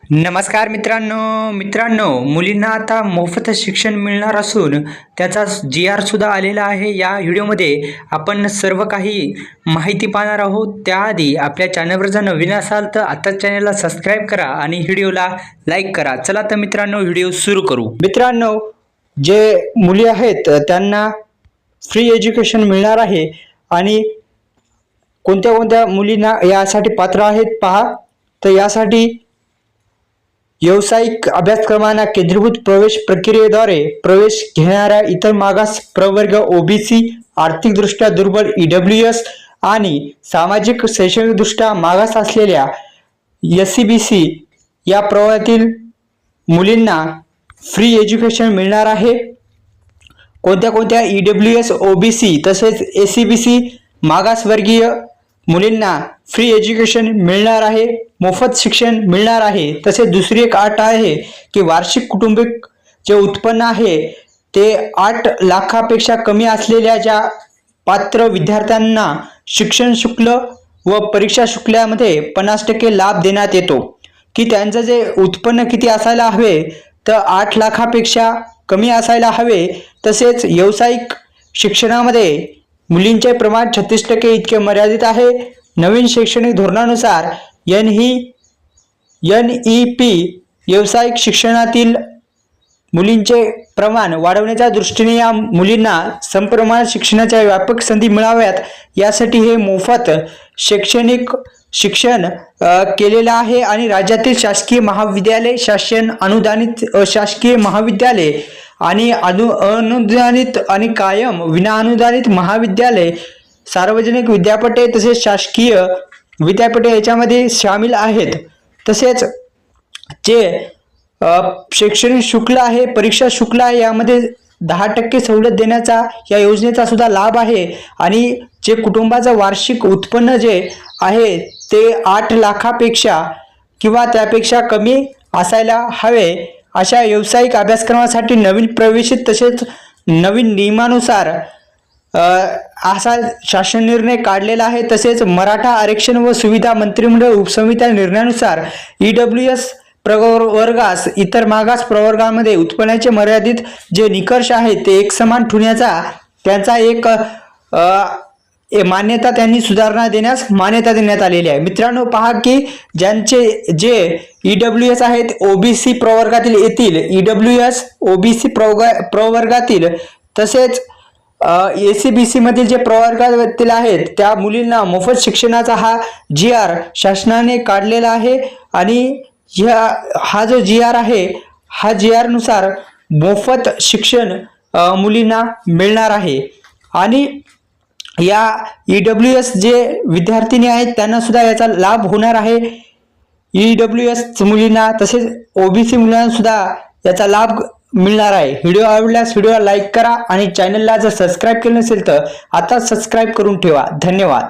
नमस्कार मित्रांनो मुलींना आता मोफत शिक्षण मिळणार असून त्याचा GR सुद्धा आलेला आहे। या व्हिडिओमध्ये आपण सर्व काही माहिती पाहणार आहोत। त्याआधी आपल्या चॅनलवर जर नवीन असाल तर आता चॅनलला सबस्क्राइब करा आणि व्हिडिओला लाईक करा। चला तर मित्रांनो व्हिडिओ सुरू करू। मित्रांनो, जे मुली आहेत त्यांना फ्री एज्युकेशन मिळणार आहे आणि कोणत्या मुलींना यासाठी पात्र आहेत पहा। तर यासाठी व्यावसायिक अभ्यासक्रमांना केंद्रीभूत प्रवेश प्रक्रियेद्वारे प्रवेश घेणाऱ्या इतर मागास प्रवर्ग OBC, आर्थिकदृष्ट्या दुर्बल EWS आणि सामाजिक शैक्षणिकदृष्ट्या मागास असलेल्या SCBC या प्रवर्गातील मुलींना फ्री एज्युकेशन मिळणार आहे। कोणत्या EWS, OBC तसेच SCBC मागासवर्गीय मुलींना फ्री एज्युकेशन मिळणार आहे, मोफत शिक्षण मिळणार आहे। तसेच दुसरी एक अट आहे की वार्षिक कुटुंबिक जे उत्पन्न आहे ते 8 लाखापेक्षा कमी असलेल्या ज्या पात्र विद्यार्थ्यांना शिक्षण शुल्क व परीक्षा शुल्कामध्ये 50% लाभ देण्यात येतो। की त्यांचं जे उत्पन्न किती असायला हवे तर 8 लाखापेक्षा कमी असायला हवे। तसेच व्यावसायिक शिक्षणामध्ये मुलींचे प्रमाण 36% इतके मर्यादित आहे। नवीन शैक्षणिक धोरणानुसार NEP व्यावसायिक शिक्षणातील मुलींचे प्रमाण वाढवण्याच्या दृष्टीने या मुलींना समप्रमाणात शिक्षणाच्या व्यापक संधी मिळाव्यात यासाठी हे मोफत शैक्षणिक शिक्षण केलेलं आहे। आणि राज्यातील शासकीय महाविद्यालय, शासन अनुदानित अशासकीय महाविद्यालय आणि अनुदानित आणि कायम विनाअनुदानित महाविद्यालय, सार्वजनिक विद्यापीठे तसेच शासकीय विद्यापीठे याच्यामध्ये सामील आहेत। तसेच जे शैक्षणिक शुल्क आहे, परीक्षा शुल्क आहे, यामध्ये 10% सवलत देण्याचा या योजनेचा सुद्धा लाभ आहे। आणि जे कुटुंबाचं वार्षिक उत्पन्न जे आहे ते 8 लाखापेक्षा किंवा त्यापेक्षा कमी असायला हवे अशा व्यावसायिक अभ्यासक्रमासाठी नवीन प्रवेशित तसेच नवीन नियमानुसार असा शासन निर्णय काढलेला आहे। तसेच मराठा आरक्षण व सुविधा मंत्रिमंडळ उपसमिती निर्णयानुसार EWS प्रवर्गास इतर मागास प्रवर्गामध्ये उत्पन्नाचे मर्यादित जे निकष आहेत ते एकसमान ठेवण्याचा त्यांचा एक मान्यता त्यांनी सुधारणा देण्यास मान्यता देण्यात आलेली आहे। मित्रांनो, पहा की ज्यांचे जे EWS आहेत OBC प्रवर्गातील येतील, EWS OBC प्रवर्गातील तसेच SCBC मधील जे प्रवर्गातील आहेत त्या मुलींना मोफत शिक्षणाचा हा GR शासनाने काढलेला आहे। आणि हा जो GR आहे हा GR नुसार मोफत शिक्षण मुलींना मिळणार आहे। आणि या EWS जे विद्यार्थिनी आहेत त्यांना सुद्धा याचा लाभ होणार आहे। EWS मुलींना तसेच OBC मुलांना सुद्धा याचा लाभ मिळणार आहे। व्हिडिओ आवडल्यास व्हिडिओला लाईक करा आणि चॅनलला जर सबस्क्राइब केलं नसेल तर आता सबस्क्राइब करून ठेवा। धन्यवाद।